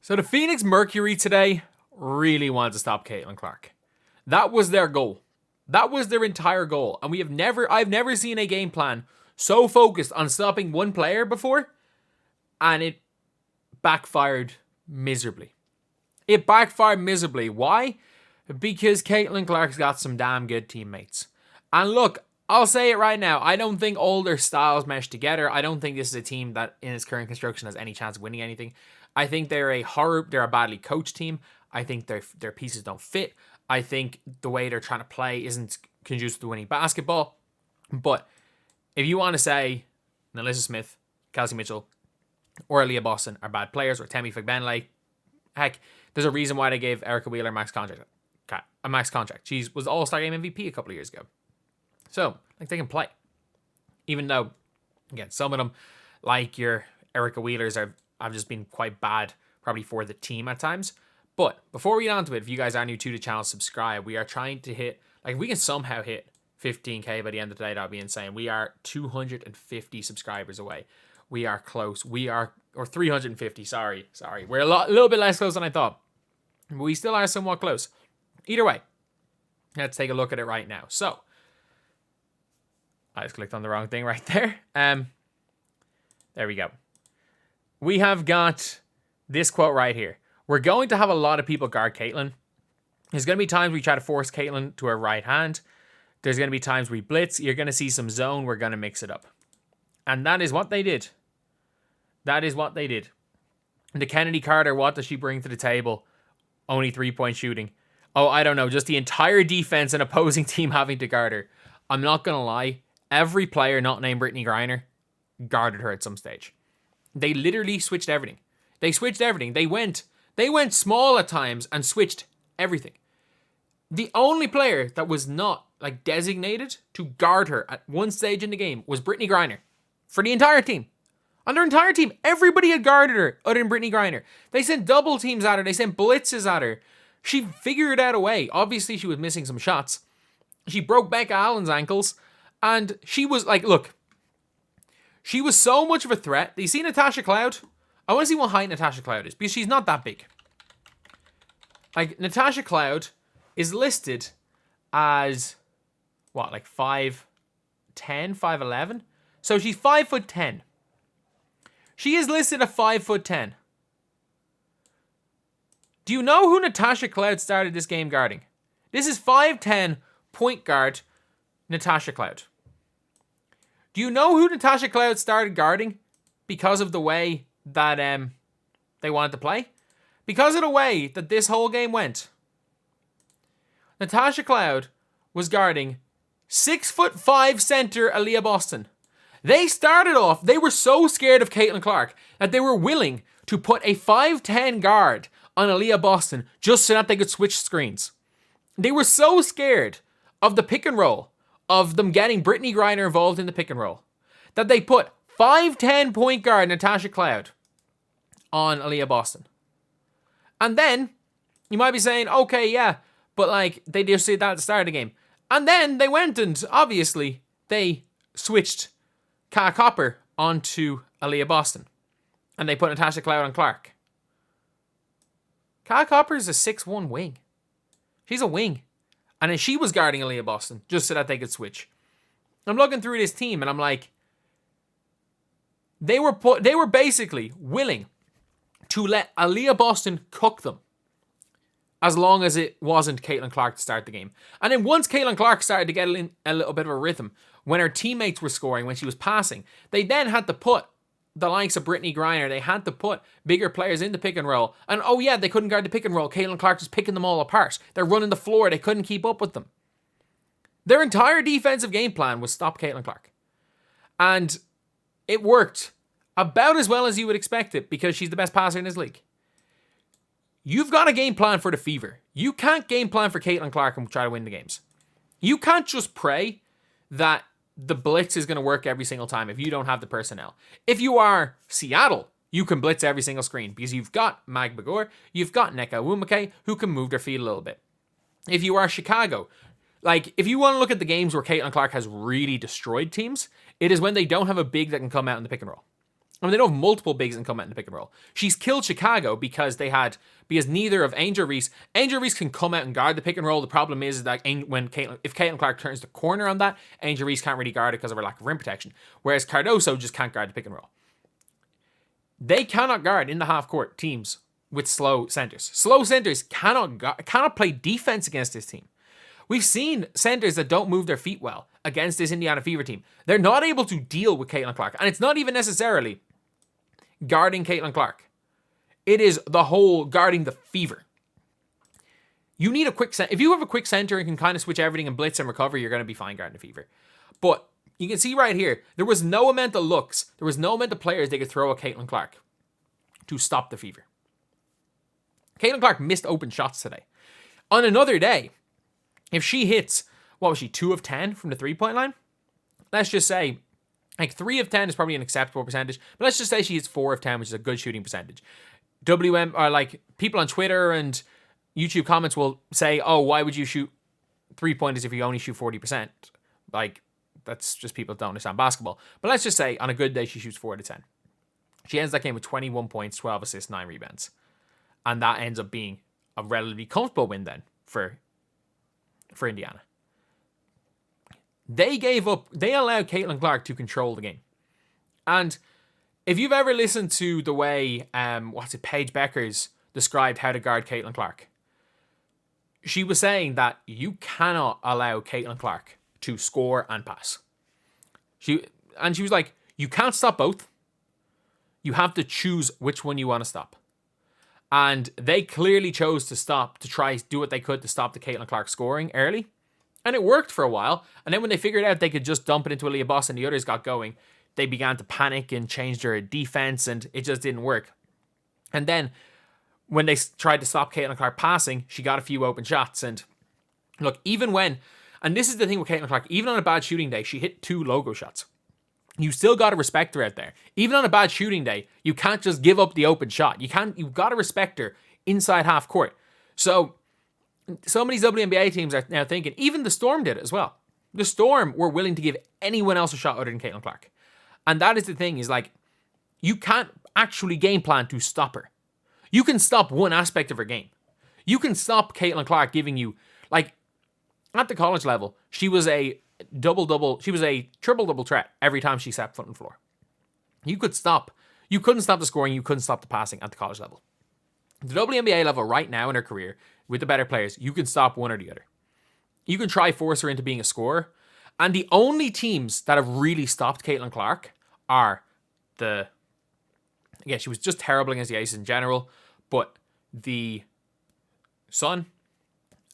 So the Phoenix Mercury today really wanted to stop Caitlin Clark. That was their goal. That was their entire goal. And I've never seen a game plan so focused on stopping one player before, and it backfired miserably. It backfired miserably. Why? Because Caitlin Clark's got some damn good teammates. And look, I'll say it right now. I don't think all their styles mesh together. I don't think this is a team that in its current construction has any chance of winning anything. I think they're a badly coached team. I think their pieces don't fit. I think the way they're trying to play isn't conducive to winning basketball. But if you want to say Nalissa Smith, Kelsey Mitchell, or Aaliyah Boston are bad players, or Temi Fagbenle, heck, there's a reason why they gave Erica Wheeler a max contract. She was All-Star Game MVP a couple of years ago. So, they can play. Even though, again, some of them, like your Erica Wheelers, have just been quite bad, probably for the team at times. But before we get on to it, if you guys are new to the channel, subscribe. We are trying to hit, if we can somehow hit 15K by the end of the day, that would be insane. We are 250 subscribers away. We are close. Or 350, sorry. We're a little bit less close than I thought. But we still are somewhat close. Either way, let's take a look at it right now. So, I just clicked on the wrong thing right there. There we go. We have got this quote right here. We're going to have a lot of people guard Caitlin. There's going to be times we try to force Caitlin to her right hand. There's going to be times we blitz. You're going to see some zone. We're going to mix it up. And that is what they did. The Kennedy Carter, what does she bring to the table? Only 3-point shooting. Oh, I don't know. Just the entire defense and opposing team having to guard her. I'm not going to lie. Every player not named Brittany Griner guarded her at some stage. They literally switched everything. They went small at times and switched everything. The only player that was not designated to guard her at one stage in the game was Brittany Griner. For the entire team. On their entire team, everybody had guarded her other than Brittany Griner. They sent double teams at her. They sent blitzes at her. She figured out a way. Obviously, she was missing some shots. She broke Becca Allen's ankles. And she was she was so much of a threat. Do you see Natasha Cloud? I want to see what height Natasha Cloud is, because she's not that big. Natasha Cloud is listed as, 5'10", 5'11"? So she's 5'10". She is listed at 5'10". Do you know who Natasha Cloud started this game guarding? This is 5'10", point guard, Natasha Cloud. Do you know who Natasha Cloud started guarding because of the way that they wanted to play? Because of the way that this whole game went. Natasha Cloud was guarding 6'5" center Aaliyah Boston. They started off, they were so scared of Caitlin Clark that they were willing to put a 5'10" guard on Aaliyah Boston just so that they could switch screens. They were so scared of the pick and roll, of them getting Brittany Griner involved in the pick and roll, that they put 5'10" point guard Natasha Cloud on Aaliyah Boston. And then, you might be saying, okay, yeah, but they just did that at the start of the game. And then they went and, obviously, they switched Kaya Copper onto Aaliyah Boston. And they put Natasha Cloud on Clark. Kaya Copper is a 6'1" wing. She's a wing. And then she was guarding Aaliyah Boston just so that they could switch. I'm looking through this team and I'm like, they were basically willing to let Aaliyah Boston cook them as long as it wasn't Caitlin Clark to start the game. And then once Caitlin Clark started to get in a little bit of a rhythm, when her teammates were scoring, when she was passing, they then had to put the likes of Brittany Griner, they had to put bigger players in the pick and roll. And oh yeah, they couldn't guard the pick and roll. Caitlin Clark was picking them all apart. They're running the floor. They couldn't keep up with them. Their entire defensive game plan was stop Caitlin Clark. And it worked about as well as you would expect it because she's the best passer in this league. You've got a game plan for the Fever. You can't game plan for Caitlin Clark and try to win the games. You can't just pray that the blitz is going to work every single time if you don't have the personnel. If you are Seattle, you can blitz every single screen because you've got Mag Bagor, you've got Nneka Nwumeke who can move their feet a little bit. If you are Chicago, if you want to look at the games where Caitlin Clark has really destroyed teams, it is when they don't have a big that can come out in the pick and roll. I mean, they don't have multiple bigs and come out in the pick and roll. She's killed Chicago because neither of Angel Reese can come out and guard the pick and roll. The problem is that if Caitlin Clark turns the corner on that, Angel Reese can't really guard it because of her lack of rim protection. Whereas Cardoso just can't guard the pick and roll. They cannot guard in the half court teams with slow centers. Slow centers cannot play defense against this team. We've seen centers that don't move their feet well against this Indiana Fever team. They're not able to deal with Caitlin Clark. And it's not even necessarily guarding Caitlin Clark. It is the whole guarding the Fever. You need a quick center. If you have a quick center and can kind of switch everything and blitz and recover, you're going to be fine guarding the Fever. But you can see right here, there was no amount of looks, there was no amount of players they could throw at Caitlin Clark to stop the Fever. Caitlin Clark missed open shots today. On another day, if she hits, 2 of 10 from the 3-point line? Let's just say, 3 of 10 is probably an acceptable percentage, but let's just say she hits 4 of 10, which is a good shooting percentage. People on Twitter and YouTube comments will say, oh, why would you shoot 3-pointers if you only shoot 40%? That's just people don't understand basketball. But let's just say, on a good day, she shoots 4 out of 10. She ends that game with 21 points, 12 assists, 9 rebounds. And that ends up being a relatively comfortable win then for Indiana. They allowed Caitlin Clark to control the game. And if you've ever listened to the way, Paige Beckers described how to guard Caitlin Clark, she was saying that you cannot allow Caitlin Clark to score and pass. She was like, you can't stop both. You have to choose which one you want to stop. And they clearly chose to try do what they could to stop the Caitlin Clark scoring early. And it worked for a while. And then when they figured out they could just dump it into Aaliyah Boss and the others got going, they began to panic and change their defense, and it just didn't work. And then when they tried to stop Caitlin Clark passing, she got a few open shots. And look, and this is the thing with Caitlin Clark, even on a bad shooting day, she hit 2 logo shots. You still got to respect her out there. Even on a bad shooting day, you can't just give up the open shot. You've got to respect her inside half court. So some of these WNBA teams are now thinking, even the Storm did it as well. The Storm were willing to give anyone else a shot other than Caitlin Clark. And that is the thing, is you can't actually game plan to stop her. You can stop one aspect of her game. You can stop Caitlin Clark giving you, at the college level, she was a triple-double threat every time she stepped foot on the floor. You couldn't stop the scoring, you couldn't stop the passing at the college level. The WNBA level right now in her career, with the better players, you can stop one or the other. You can try force her into being a scorer, and the only teams that have really stopped Caitlin Clark are she was just terrible against the Aces in general, but the Sun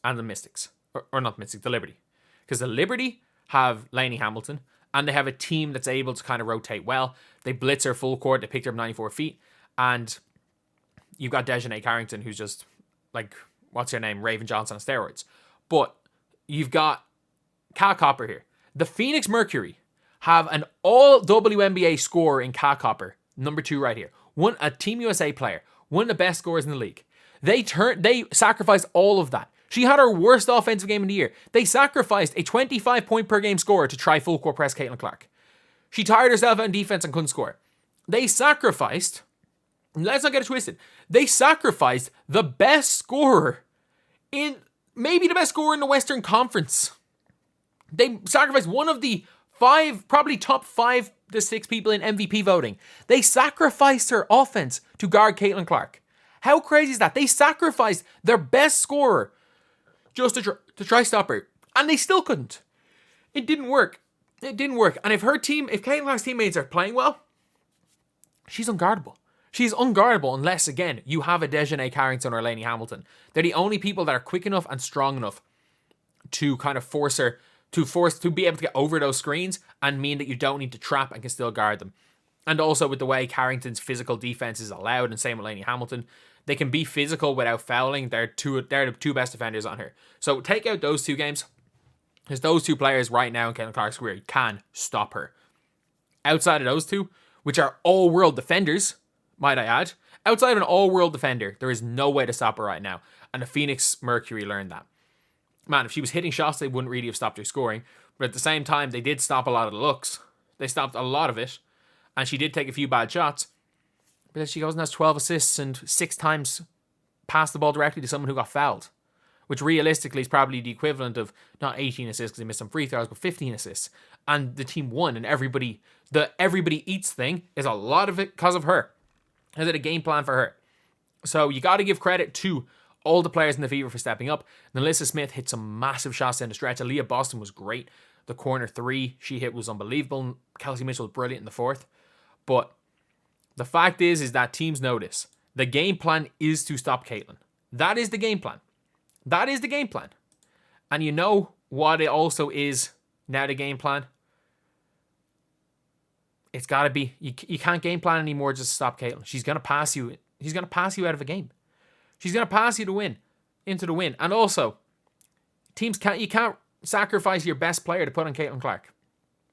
and the Mystics, or not Mystics, the Liberty. Because the Liberty have Lainey Hamilton, and they have a team that's able to kind of rotate well. They blitz her full court, they picked her up 94 feet, and you've got Dejanay Carrington, who's just what's her name? Raven Johnson on steroids. But you've got Kat Copper here. The Phoenix Mercury have an all WNBA scorer in Kat Copper, number 2 right here. A Team USA player, one of the best scorers in the league. They sacrificed all of that. She had her worst offensive game of the year. They sacrificed a 25 point per game scorer to try full court press Caitlin Clark. She tired herself out in defense and couldn't score. They sacrificed, let's not get it twisted, they sacrificed the best scorer maybe the best scorer in the Western Conference. They sacrificed one of the 5, probably top 5 to 6 people in MVP voting. They sacrificed her offense to guard Caitlin Clark. How crazy is that? They sacrificed their best scorer just to try stop her. And they still couldn't. It didn't work. And if Caitlin Clark's teammates are playing well, she's unguardable. She's unguardable unless, again, you have a Dejanay Carrington or Lainey Hamilton. They're the only people that are quick enough and strong enough to kind of force her, to be able to get over those screens and mean that you don't need to trap and can still guard them. And also with the way Carrington's physical defense is allowed, and same with Lainey Hamilton, they can be physical without fouling. They're the 2 best defenders on her. So take out those 2 games, because those 2 players right now in Caitlin Clark's career can stop her. Outside of those 2, which are all-world defenders, might I add, outside of an all-world defender, there is no way to stop her right now. And the Phoenix Mercury learned that. Man, if she was hitting shots, they wouldn't really have stopped her scoring. But at the same time, they did stop a lot of the looks. They stopped a lot of it. And she did take a few bad shots. But then she goes and has 12 assists and 6 times passed the ball directly to someone who got fouled. Which realistically is probably the equivalent of not 18 assists because he missed some free throws, but 15 assists. And the team won, and the everybody eats thing is a lot of it because of her. Is it a game plan for her? So you got to give credit to all the players in the Fever for stepping up. Nalissa Smith hit some massive shots down the stretch. Aaliyah Boston was great. The corner 3 she hit was unbelievable. Kelsey Mitchell was brilliant in the 4th. But the fact is that teams know this. The game plan is to stop Caitlin. That is the game plan. That is the game plan. And you know what it also is now the game plan? It's got to be, you can't game plan anymore just to stop Caitlin. She's going to pass you. She's going to pass you out of a game. She's going to pass you to win, into the win. And also, you can't sacrifice your best player to put on Caitlin Clark.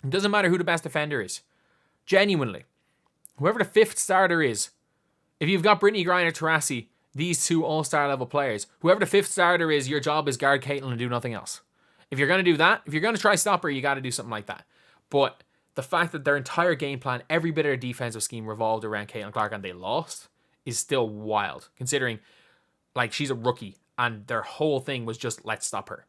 It doesn't matter who the best defender is. Genuinely. Whoever the 5th starter is, if you've got Brittany Griner, Taurasi, these 2 all-star level players, whoever the 5th starter is, your job is guard Caitlin and do nothing else. If you're going to do that, if you're going to try stop her, you got to do something like that. But the fact that their entire game plan, every bit of their defensive scheme revolved around Caitlin Clark and they lost is still wild, considering like she's a rookie and their whole thing was just let's stop her.